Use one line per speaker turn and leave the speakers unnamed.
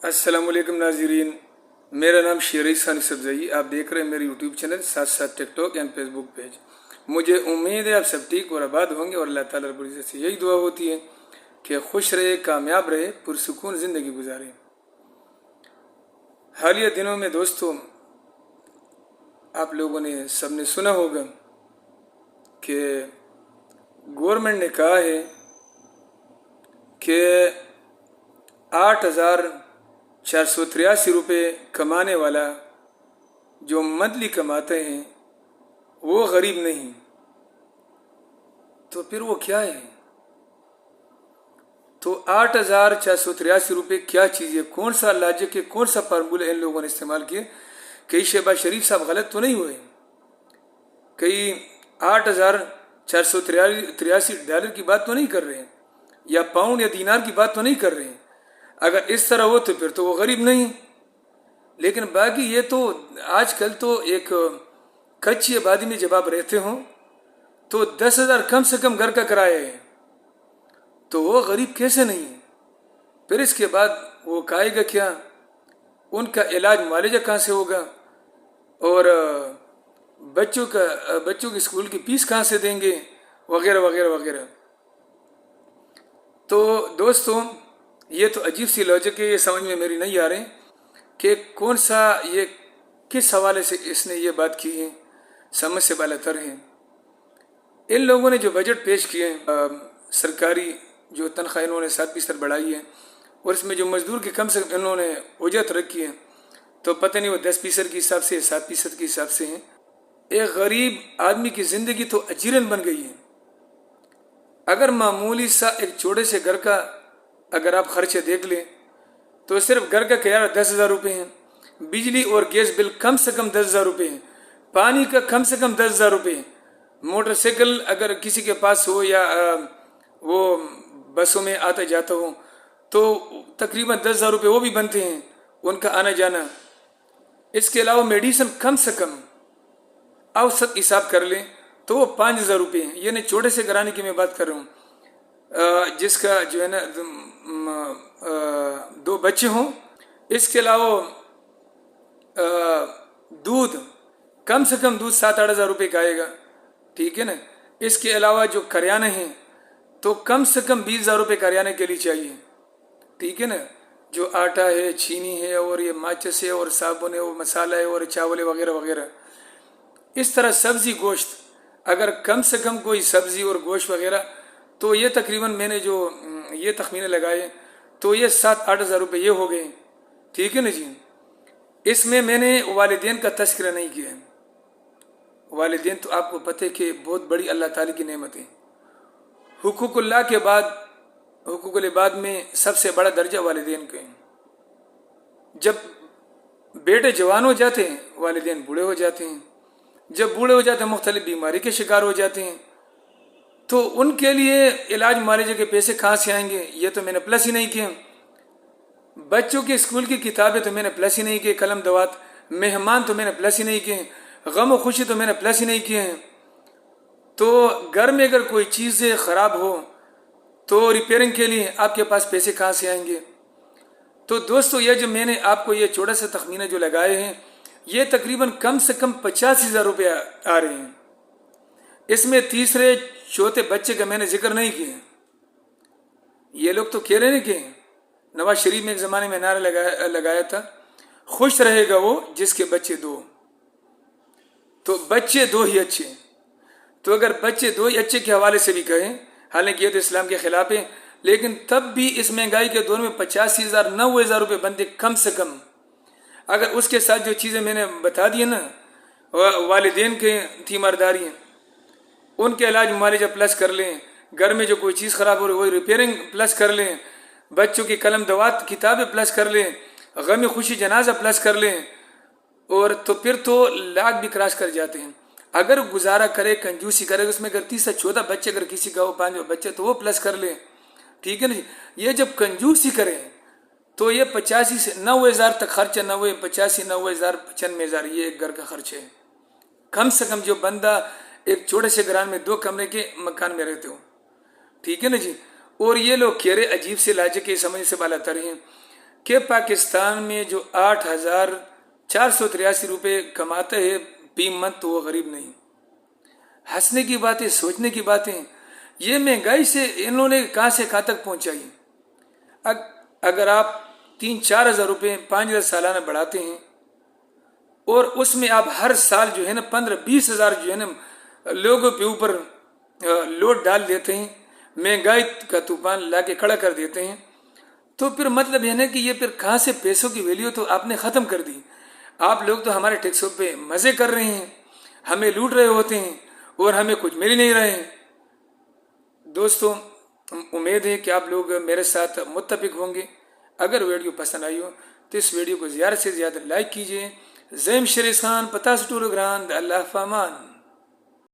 السلام علیکم ناظرین، میرا نام شیر ثانی سبزئی، آپ دیکھ رہے ہیں میرے یوٹیوب چینل، ساتھ ساتھ TikTok and Facebook page. مجھے امید ہے آپ سب ٹھیک اور آباد ہوں گے، اور اللہ تعالیٰ رب العزت سے یہی دعا ہوتی ہے کہ خوش رہے، کامیاب رہے، پرسکون زندگی گزارے۔ حالیہ دنوں میں دوستوں، آپ لوگوں نے سب نے سنا ہوگا کہ گورنمنٹ نے کہا ہے کہ 8,483 روپے کمانے والا جو منتھلی کماتے ہیں وہ غریب نہیں۔ تو پھر وہ کیا ہے؟ تو 8,483 روپے کیا چیز ہے؟ کون سا لاجک ہے؟ کون سا فارمولہ ان لوگوں نے استعمال کیے؟ کئی شہباز شریف صاحب غلط تو نہیں ہوئے؟ کئی 8,483 ڈالر کی بات تو نہیں کر رہے ہیں، یا پاؤنڈ یا دینار کی بات تو نہیں کر رہے ہیں؟ اگر اس طرح ہو تو پھر تو وہ غریب نہیں۔ لیکن باقی یہ تو آج کل تو ایک کچی آبادی میں جب آپ رہتے ہوں تو 10,000 کم سے کم گھر کا کرایہ ہے، تو وہ غریب کیسے نہیں؟ پھر اس کے بعد وہ کھائے گا کیا؟ ان کا علاج معالجہ کہاں سے ہوگا؟ اور بچوں کی اسکول کی فیس کہاں سے دیں گے؟ وغیرہ وغیرہ وغیرہ۔ تو دوستوں، یہ تو عجیب سی لاجک ہے، یہ سمجھ میں میری نہیں آ رہی کہ کون سا، یہ کس حوالے سے اس نے یہ بات کی ہے، سمجھ سے بالا تر ہے۔ ان لوگوں نے جو بجٹ پیش کیے ہیں، سرکاری جو تنخواہ انہوں نے 7% بڑھائی ہے، اور اس میں جو مزدور کی کم سے کم انہوں نے اجرت رکھی ہے، تو پتہ نہیں وہ 10% کے حساب سے 7% کے حساب سے ہیں۔ ایک غریب آدمی کی زندگی تو اجیرن بن گئی ہے۔ اگر معمولی سا ایک چھوٹے سے گھر کا اگر آپ خرچے دیکھ لیں تو صرف گھر کا کرایہ 10,000 روپے ہیں، بجلی اور گیس بل کم سے کم 10,000 روپے ہیں، پانی کا کم سے کم 10,000 روپے ہیں، موٹر سائیکل اگر کسی کے پاس ہو یا وہ بسوں میں آتا جاتا ہو تو تقریباً 10,000 روپے وہ بھی بنتے ہیں ان کا آنا جانا۔ اس کے علاوہ میڈیسن کم سے کم اوسط حساب کر لیں تو وہ 5,000 روپے ہیں، یعنی چھوٹے سے گھرانے کی میں بات کر رہا ہوں، جس کا جو ہے نا 2 بچے ہوں۔ اس کے علاوہ دودھ کم سے کم دودھ 7-8 ہزار روپے کا آئے گا، ٹھیک ہے نا۔ اس کے علاوہ جو کریانے ہیں تو کم سے کم 20,000 روپے کریانے کے لیے چاہیے، ٹھیک ہے نا۔ جو آٹا ہے، چینی ہے، اور یہ ماچس ہے، اور صابن ہے، اور مسالہ ہے، اور چاول وغیرہ وغیرہ۔ اس طرح سبزی گوشت، اگر کم سے کم کوئی سبزی اور گوشت وغیرہ، تو یہ تقریباً میں نے جو یہ تخمینے لگائے تو یہ 7-8 ہزار روپے یہ ہو گئے، ٹھیک ہے نا جی۔ اس میں نے والدین کا تذکرہ نہیں کیا ہے۔ والدین تو آپ کو پتہ ہے کہ بہت بڑی اللہ تعالیٰ کی نعمت ہے۔ حقوق اللہ کے بعد حقوق العباد میں سب سے بڑا درجہ والدین کا ہے۔ جب بیٹے جوان ہو جاتے ہیں، والدین بوڑھے ہو جاتے ہیں۔ جب بوڑھے ہو جاتے ہیں، مختلف بیماری کے شکار ہو جاتے ہیں، تو ان کے لیے علاج معالجے کے پیسے کہاں سے آئیں گے؟ یہ تو میں نے پلس ہی نہیں کیا۔ بچوں کے اسکول کی کتابیں تو میں نے پلس ہی نہیں کیے، قلم دوات، مہمان تو میں نے پلس ہی نہیں کیے، غم و خوشی تو میں نے پلس ہی نہیں کیے ہیں۔ تو گھر میں اگر کوئی چیز خراب ہو تو ریپیئرنگ کے لیے آپ کے پاس پیسے کہاں سے آئیں گے؟ تو دوستو، یہ جو میں نے آپ کو یہ چھوٹا سا تخمینہ جو لگائے ہیں، یہ تقریباً کم سے کم 85,000 روپے آ رہے ہیں۔ اس میں تیسرے چوتھے بچے کا میں نے ذکر نہیں کیا۔ یہ لوگ تو کہہ رہے ہیں کہ نواز شریف میں ایک زمانے میں نعرہ لگایا تھا، خوش رہے گا وہ جس کے بچے 2، تو بچے 2 ہی اچھے۔ تو اگر بچے 2 ہی اچھے کے حوالے سے بھی کہیں، حالانکہ یہ تو اسلام کے خلاف ہے، لیکن تب بھی اس مہنگائی کے دور میں 85,000 90,000 روپے بنتے کم سے کم۔ اگر اس کے ساتھ جو چیزیں میں نے بتا دی نا، والدین کے تیمارداری ہیں، ان کے علاج معالجہ پلس کر لیں، گھر میں جو کوئی چیز خراب ہو رہی ہے وہی ریپیئرنگ پلس کر لیں، بچوں کی قلم دوات کتابیں پلس کر لیں، غم خوشی جنازہ پلس کر لیں، اور تو پھر تو لاکھ بھی کراس کر جاتے ہیں۔ اگر گزارا کرے، کنجوسی کرے، اس میں اگر 30-14 بچے اگر کسی کا ہو 5 بچے تو وہ پلس کر لیں، ٹھیک ہے نا جی۔ یہ جب کنجوسی کریں تو یہ 85 سے 90,000 تک خرچ ہے، 85 90,000 95,000 یہ ایک گھر کا خرچ ہے۔ کم سے کم جو بندہ ایک چھوٹے سے گھران میں 2 کمرے کے مکان میں رہتے ہو، ٹھیک ہے نا جی۔ اور یہ لوگ کہہ رہے عجیب سے لاجک کے سمجھ سے بالا تر ہیں کہ پاکستان میں جو 8,483 روپے کماتا ہے فی منتھ تو وہ غریب نہیں۔ ہنسنے کی باتیں، سوچنے کی باتیں، یہ مہنگائی سے انہوں نے کہاں سے کہاں تک پہنچائی۔ اگر آپ 3-4 ہزار روپے 5,000 سالانہ بڑھاتے ہیں اور اس میں آپ ہر سال جو ہے نا 15-20 ہزار جو ہے نا لوگوں کے اوپر لوڈ ڈال دیتے ہیں، مہنگائی کا طوفان لا کے کھڑا کر دیتے ہیں، تو پھر مطلب یہ نا کہ یہ پھر کہاں سے پیسوں کی ویلیو تو آپ نے ختم کر دی۔ آپ لوگ تو ہمارے ٹیکسوں پہ مزے کر رہے ہیں، ہمیں لوٹ رہے ہوتے ہیں اور ہمیں کچھ مل ہی نہیں رہے ہیں۔ دوستو، امید ہے کہ آپ لوگ میرے ساتھ متفق ہوں گے۔ اگر ویڈیو پسند آئی ہو تو اس ویڈیو کو زیادہ سے زیادہ لائک کیجیے۔ زیم شریف خان، پتہ سٹول گراند، اللہ فامان۔